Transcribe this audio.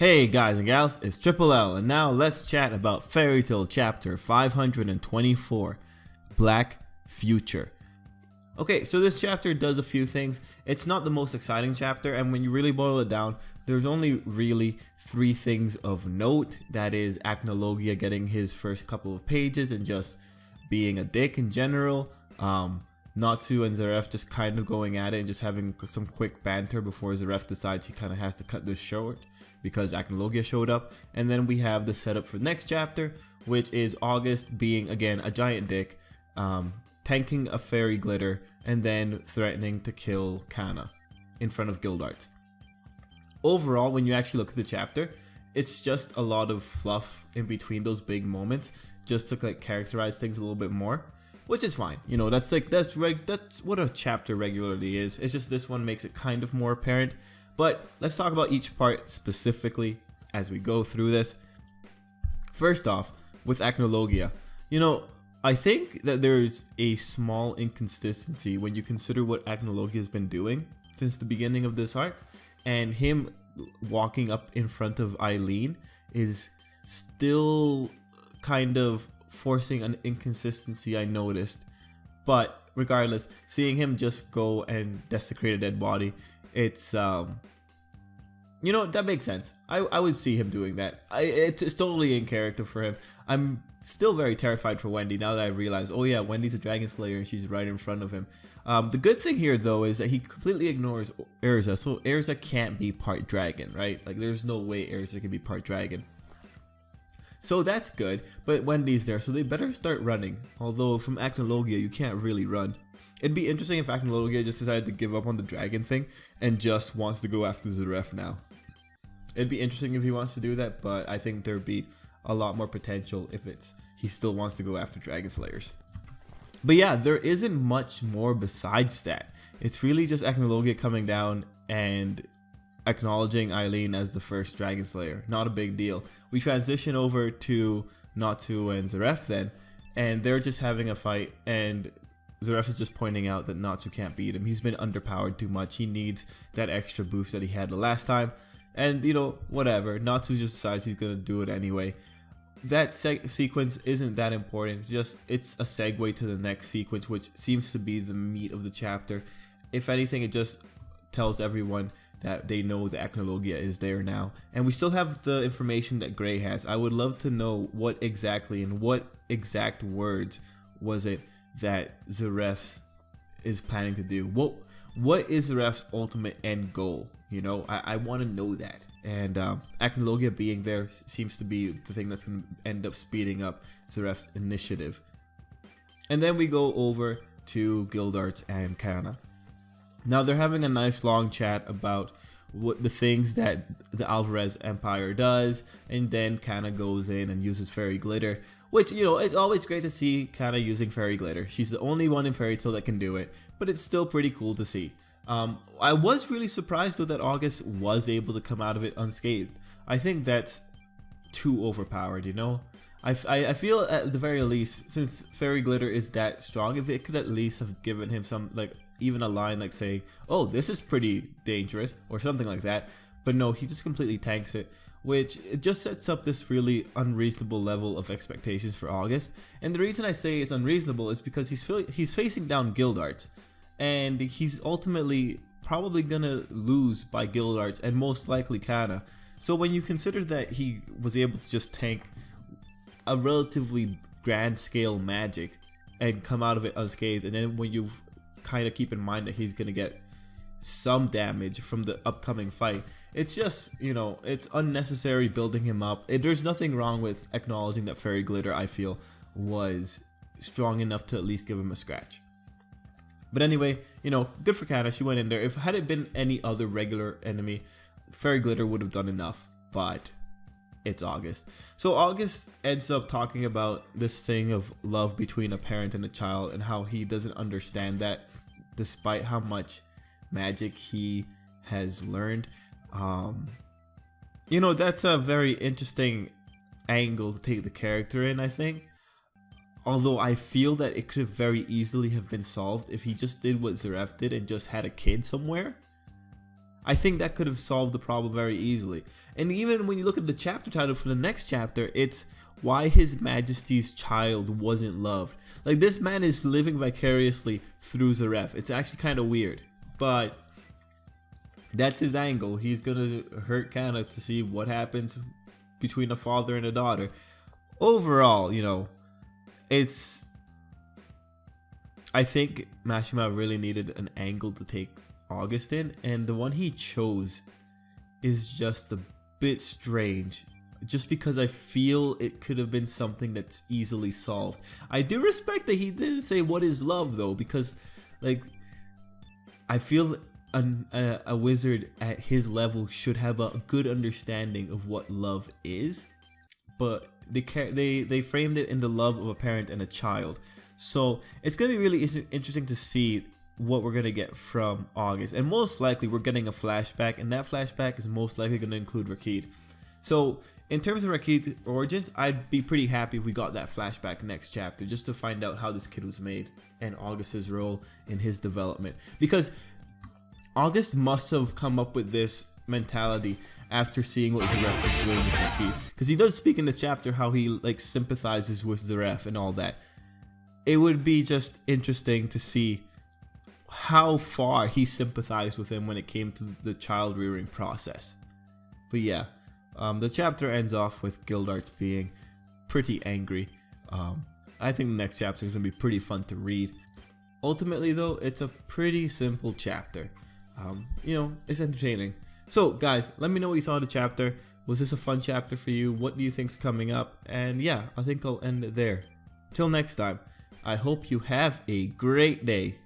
Hey guys and gals, it's Tripl-L, and now let's chat about Fairy Tail chapter 524, Black Future. Okay, so this chapter does a few things. It's not the most exciting chapter, and when you really boil it down, there's only really three things of note. That is Acnologia getting his first couple of pages and just being a dick in general. Natsu and Zeref just kind of going at it and just having some quick banter before Zeref decides he kind of has to cut this short because Acnologia showed up. And then we have the setup for the next chapter, which is August being again a giant dick, tanking a fairy glitter, and then threatening to kill Kana in front of Gildarts. Overall, when you actually look at the chapter, it's just a lot of fluff in between those big moments just to like characterize things a little bit more. Which is fine, you know, that's what a chapter regularly is. It's just this one makes it kind of more apparent. But let's talk about each part specifically as we go through this. First off, with Acnologia, you know, I think that there's a small inconsistency when you consider what Acnologia has been doing since the beginning of this arc, and him walking up in front of Eileen is still kind of forcing an inconsistency I noticed. But regardless, seeing him just go and desecrate a dead body, it's you know, that makes sense. I would see him doing that. It's totally in character for him. I'm still very terrified for Wendy now that I realize, oh yeah, Wendy's a dragon slayer and she's right in front of him. The good thing here though is that he completely ignores Erza, so Erza can't be part dragon, right? Like there's no way Erza can be part dragon. So that's good, but Wendy's there, so they better start running. Although from Acnologia, you can't really run. It'd be interesting if Acnologia just decided to give up on the dragon thing and just wants to go after Zeref now. It'd be interesting if he wants to do that, but I think there'd be a lot more potential if he still wants to go after dragon slayers. But yeah, there isn't much more besides that. It's really just Acnologia coming down and acknowledging Eileen as the first dragon slayer. Not a big deal. We transition over to Natsu and Zeref then, and they're just having a fight, and Zeref is just pointing out that Natsu can't beat him. He's been underpowered too much. He needs that extra boost that he had the last time, and you know, whatever. Natsu just decides he's gonna do it anyway. That sequence isn't that important. It's a segue to the next sequence, which seems to be the meat of the chapter. If anything, it just tells everyone that they know the Acnologia is there now, and we still have the information that Gray has. I would love to know what exactly and what exact words was it that Zeref is planning to do. What is Zeref's ultimate end goal? You know, I want to know that. And Acnologia being there seems to be the thing that's going to end up speeding up Zeref's initiative. And then we go over to Gildarts and Kana. Now they're having a nice long chat about what the things that the Alvarez Empire does, and then Kana goes in and uses fairy glitter, which, you know, it's always great to see Kana using fairy glitter. She's the only one in Fairy Tail that can do it, but it's still pretty cool to see. I was really surprised though that August was able to come out of it unscathed. I think that's too overpowered, you know? I feel at the very least, since fairy glitter is that strong, if it could at least have given him some, like, even a line like saying, oh, this is pretty dangerous or something like that. But no, he just completely tanks it, which it just sets up this really unreasonable level of expectations for August. And the reason I say it's unreasonable is because he's facing down Gildarts, and he's ultimately probably gonna lose by Gildarts and most likely Kana. So when you consider that he was able to just tank a relatively grand scale magic and come out of it unscathed, and then when you kind of keep in mind that he's gonna get some damage from the upcoming fight, it's just, you know, it's unnecessary building him up. There's nothing wrong with acknowledging that fairy glitter, I feel, was strong enough to at least give him a scratch. But anyway, you know, good for Kana. She went in there. If had it been any other regular enemy, fairy glitter would have done enough, but it's August. So August ends up talking about this thing of love between a parent and a child, and how he doesn't understand that despite how much magic he has learned. You know, that's a very interesting angle to take the character in, I think. Although I feel that it could very easily have been solved if he just did what Zeref did and just had a kid somewhere. I think that could have solved the problem very easily. And even when you look at the chapter title for the next chapter, it's why His Majesty's child wasn't loved. Like, this man is living vicariously through Zareth. It's actually kind of weird, but that's his angle. He's gonna hurt Kana to see what happens between a father and a daughter. Overall, you know, I think Mashima really needed an angle to take August in, and the one he chose is just a bit strange, just because I feel it could have been something that's easily solved. I do respect that he didn't say what is love though, because like I feel a wizard at his level should have a good understanding of what love is, but they framed it in the love of a parent and a child. So it's gonna be really interesting to see what we're gonna get from August, and most likely we're getting a flashback, and that flashback is most likely gonna include Rakid. So in terms of Rakid's origins, I'd be pretty happy if we got that flashback next chapter, just to find out how this kid was made and August's role in his development, because August must have come up with this mentality after seeing what Zareth was doing with Rakid, because he does speak in this chapter how he like sympathizes with Zareth and all that. It would be just interesting to see how far he sympathized with him when it came to the child rearing process. But yeah, the chapter ends off with Gildarts being pretty angry. I think the next chapter is going to be pretty fun to read. Ultimately though, it's a pretty simple chapter. You know, it's entertaining. So guys, let me know what you thought of the chapter. Was this a fun chapter for you? What do you think's coming up? And yeah, I think I'll end it there. Till next time, I hope you have a great day.